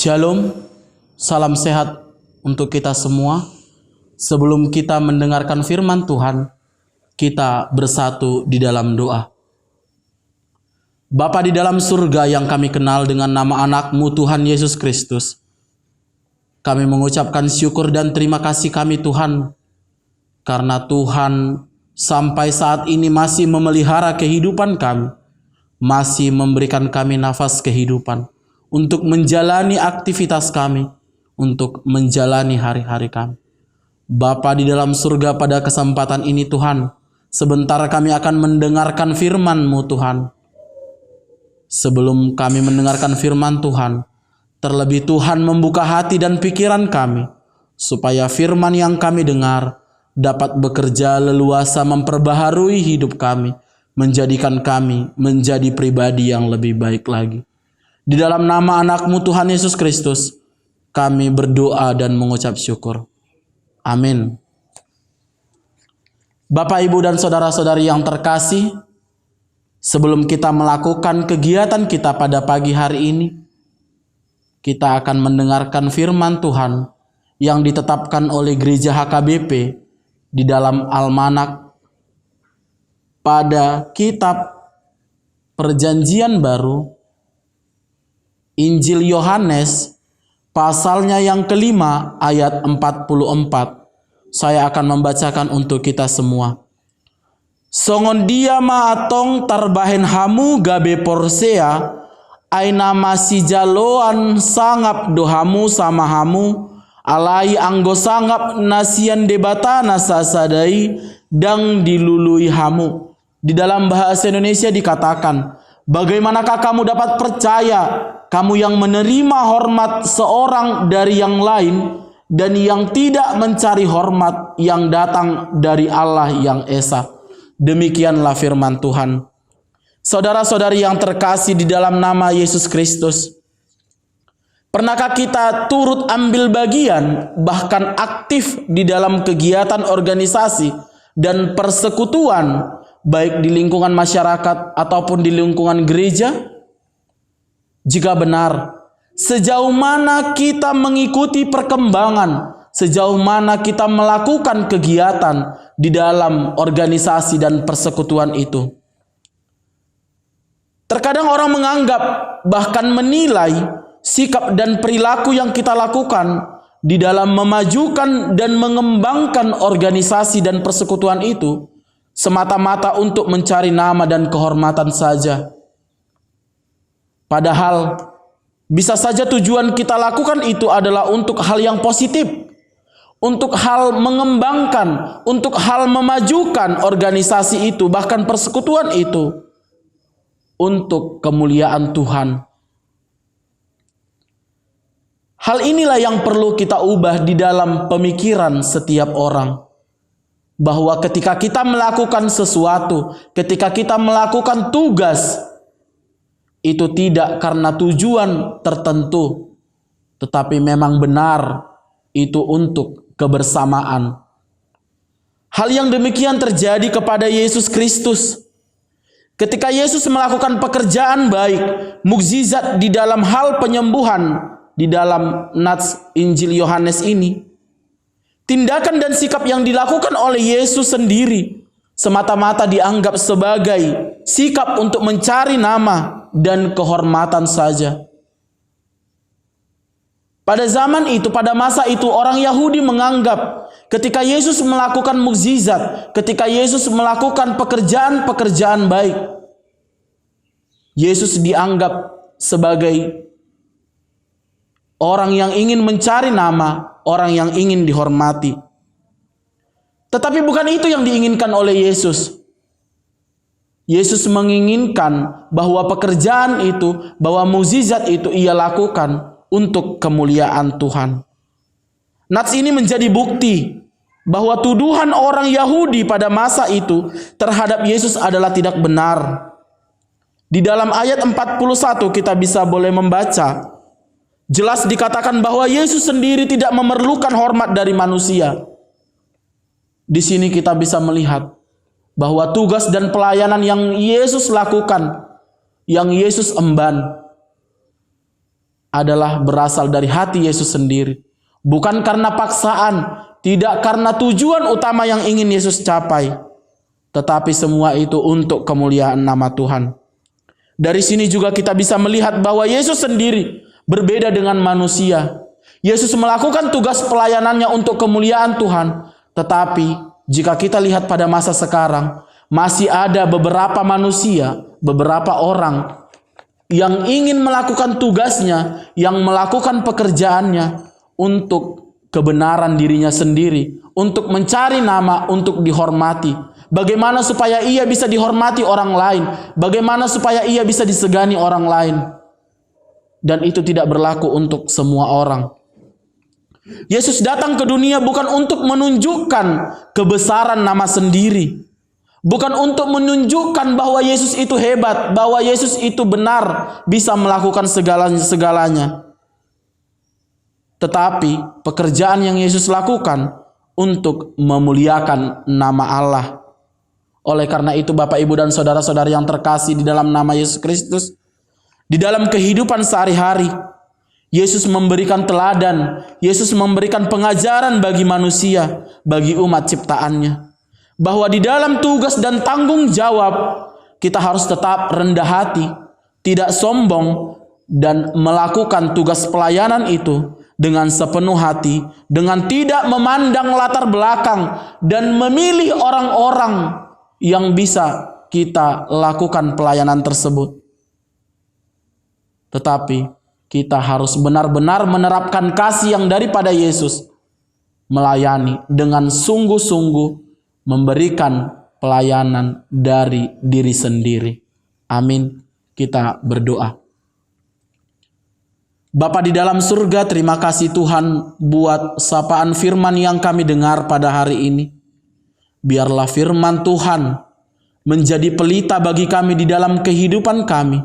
Shalom, salam sehat untuk kita semua. Sebelum kita mendengarkan firman Tuhan, kita bersatu di dalam doa. Bapa di dalam surga yang kami kenal dengan nama anak-Mu Tuhan Yesus Kristus, kami mengucapkan syukur dan terima kasih kami Tuhan, karena Tuhan sampai saat ini masih memelihara kehidupan kami, masih memberikan kami nafas kehidupan, untuk menjalani aktivitas kami, untuk menjalani hari-hari kami. Bapa di dalam surga, pada kesempatan ini Tuhan, sebentar kami akan mendengarkan firman-Mu Tuhan. Sebelum kami mendengarkan firman Tuhan, terlebih Tuhan membuka hati dan pikiran kami, supaya firman yang kami dengar dapat bekerja leluasa memperbaharui hidup kami, menjadikan kami menjadi pribadi yang lebih baik lagi. Di dalam nama anak-Mu Tuhan Yesus Kristus, kami berdoa dan mengucap syukur. Amin. Bapak, Ibu, dan saudara-saudari yang terkasih, sebelum kita melakukan kegiatan kita pada pagi hari ini, kita akan mendengarkan firman Tuhan yang ditetapkan oleh Gereja HKBP di dalam Almanak pada kitab Perjanjian Baru, Injil Yohanes, pasalnya yang kelima ayat 44. Saya akan membacakan untuk kita semua. Songon dia ma atong tarbahen hamu gabe porsea, aina masih jaloan sangap dohamu sama hamu, alai anggo sangap nasian debata nasasadai, dang dilului hamu. Di dalam bahasa Indonesia dikatakan, bagaimanakah kamu dapat percaya, kamu yang menerima hormat seorang dari yang lain dan yang tidak mencari hormat yang datang dari Allah yang Esa. Demikianlah firman Tuhan. Saudara-saudari yang terkasih di dalam nama Yesus Kristus, pernahkah kita turut ambil bagian, bahkan aktif di dalam kegiatan organisasi dan persekutuan, baik di lingkungan masyarakat ataupun di lingkungan gereja? Jika benar, sejauh mana kita mengikuti perkembangan, sejauh mana kita melakukan kegiatan di dalam organisasi dan persekutuan itu? Terkadang orang menganggap, bahkan menilai sikap dan perilaku yang kita lakukan di dalam memajukan dan mengembangkan organisasi dan persekutuan itu semata-mata untuk mencari nama dan kehormatan saja. Padahal bisa saja tujuan kita lakukan itu adalah untuk hal yang positif, untuk hal mengembangkan, untuk hal memajukan organisasi itu, bahkan persekutuan itu, untuk kemuliaan Tuhan. Hal inilah yang perlu kita ubah di dalam pemikiran setiap orang. Bahwa ketika kita melakukan sesuatu, ketika kita melakukan tugas, itu tidak karena tujuan tertentu, tetapi memang benar itu untuk kebersamaan. Hal yang demikian terjadi kepada Yesus Kristus. Ketika Yesus melakukan pekerjaan baik, mukjizat di dalam hal penyembuhan, di dalam nats Injil Yohanes ini, tindakan dan sikap yang dilakukan oleh Yesus sendiri semata-mata dianggap sebagai sikap untuk mencari nama dan kehormatan saja. Pada zaman itu, pada masa itu, orang Yahudi menganggap ketika Yesus melakukan mukjizat, ketika Yesus melakukan pekerjaan-pekerjaan baik, Yesus dianggap sebagai orang yang ingin mencari nama, orang yang ingin dihormati. Tetapi bukan itu yang diinginkan oleh Yesus. Yesus menginginkan bahwa pekerjaan itu, bahwa mukjizat itu ia lakukan untuk kemuliaan Tuhan. Nats ini menjadi bukti bahwa tuduhan orang Yahudi pada masa itu terhadap Yesus adalah tidak benar. Di dalam ayat 41 kita bisa boleh membaca, jelas dikatakan bahwa Yesus sendiri tidak memerlukan hormat dari manusia. Di sini kita bisa melihat bahwa tugas dan pelayanan yang Yesus lakukan, yang Yesus emban, adalah berasal dari hati Yesus sendiri. Bukan karena paksaan, tidak karena tujuan utama yang ingin Yesus capai, tetapi semua itu untuk kemuliaan nama Tuhan. Dari sini juga kita bisa melihat bahwa Yesus sendiri berbeda dengan manusia. Yesus melakukan tugas pelayanannya untuk kemuliaan Tuhan, tetapi jika kita lihat pada masa sekarang, masih ada beberapa manusia, beberapa orang yang ingin melakukan tugasnya, yang melakukan pekerjaannya untuk kebenaran dirinya sendiri, untuk mencari nama, untuk dihormati. Bagaimana supaya ia bisa dihormati orang lain? Bagaimana supaya ia bisa disegani orang lain? Dan itu tidak berlaku untuk semua orang. Yesus datang ke dunia bukan untuk menunjukkan kebesaran nama sendiri. Bukan untuk menunjukkan bahwa Yesus itu hebat, bahwa Yesus itu benar, bisa melakukan segalanya. Tetapi pekerjaan yang Yesus lakukan untuk memuliakan nama Allah. Oleh karena itu Bapak, Ibu, dan saudara-saudara yang terkasih di dalam nama Yesus Kristus, di dalam kehidupan sehari-hari, Yesus memberikan teladan, Yesus memberikan pengajaran bagi manusia, bagi umat ciptaannya. Bahwa di dalam tugas dan tanggung jawab, kita harus tetap rendah hati, tidak sombong, dan melakukan tugas pelayanan itu dengan sepenuh hati, dengan tidak memandang latar belakang, dan memilih orang-orang yang bisa kita lakukan pelayanan tersebut. Tetapi kita harus benar-benar menerapkan kasih yang daripada Yesus, melayani dengan sungguh-sungguh, memberikan pelayanan dari diri sendiri. Amin. Kita berdoa. Bapa di dalam surga, terima kasih Tuhan buat sapaan firman yang kami dengar pada hari ini. Biarlah firman Tuhan menjadi pelita bagi kami di dalam kehidupan kami,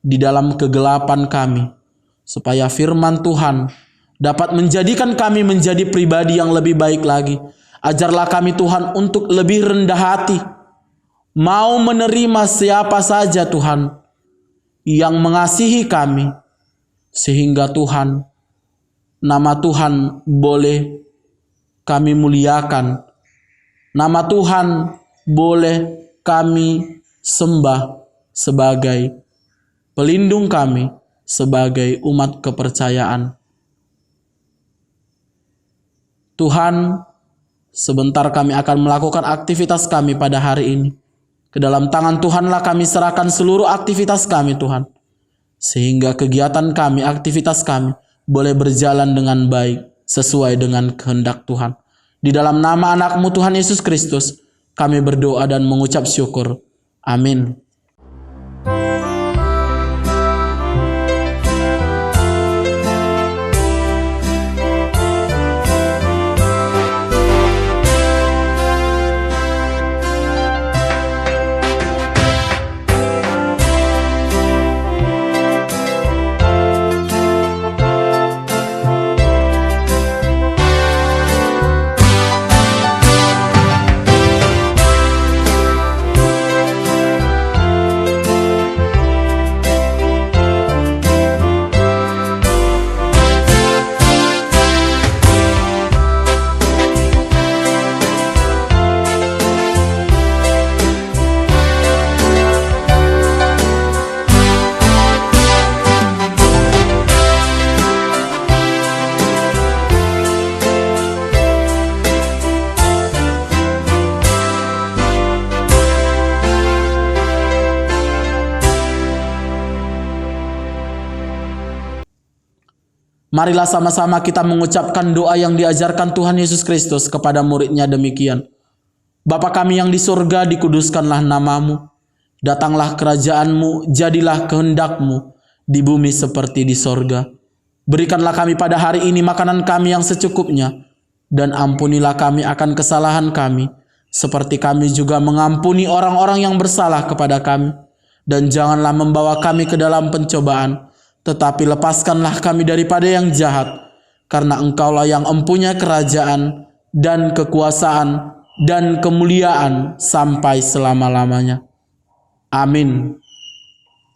di dalam kegelapan kami, supaya firman Tuhan dapat menjadikan kami menjadi pribadi yang lebih baik lagi. Ajarlah kami Tuhan untuk lebih rendah hati, mau menerima siapa saja Tuhan yang mengasihi kami, sehingga Tuhan, nama Tuhan boleh kami muliakan, nama Tuhan boleh kami sembah sebagai pelindung kami, sebagai umat kepercayaan. Tuhan, sebentar kami akan melakukan aktivitas kami pada hari ini. Ke dalam tangan Tuhanlah kami serahkan seluruh aktivitas kami Tuhan. Sehingga kegiatan kami, aktivitas kami boleh berjalan dengan baik sesuai dengan kehendak Tuhan. Di dalam nama anak-Mu Tuhan Yesus Kristus, kami berdoa dan mengucap syukur. Amin. Marilah sama-sama kita mengucapkan doa yang diajarkan Tuhan Yesus Kristus kepada muridnya demikian. Bapa kami yang di surga, dikuduskanlah nama-Mu. Datanglah kerajaan-Mu, jadilah kehendak-Mu di bumi seperti di sorga. Berikanlah kami pada hari ini makanan kami yang secukupnya, dan ampunilah kami akan kesalahan kami, seperti kami juga mengampuni orang-orang yang bersalah kepada kami. Dan janganlah membawa kami ke dalam pencobaan, tetapi lepaskanlah kami daripada yang jahat, karena Engkaulah yang empunya kerajaan dan kekuasaan dan kemuliaan sampai selama-lamanya. Amin.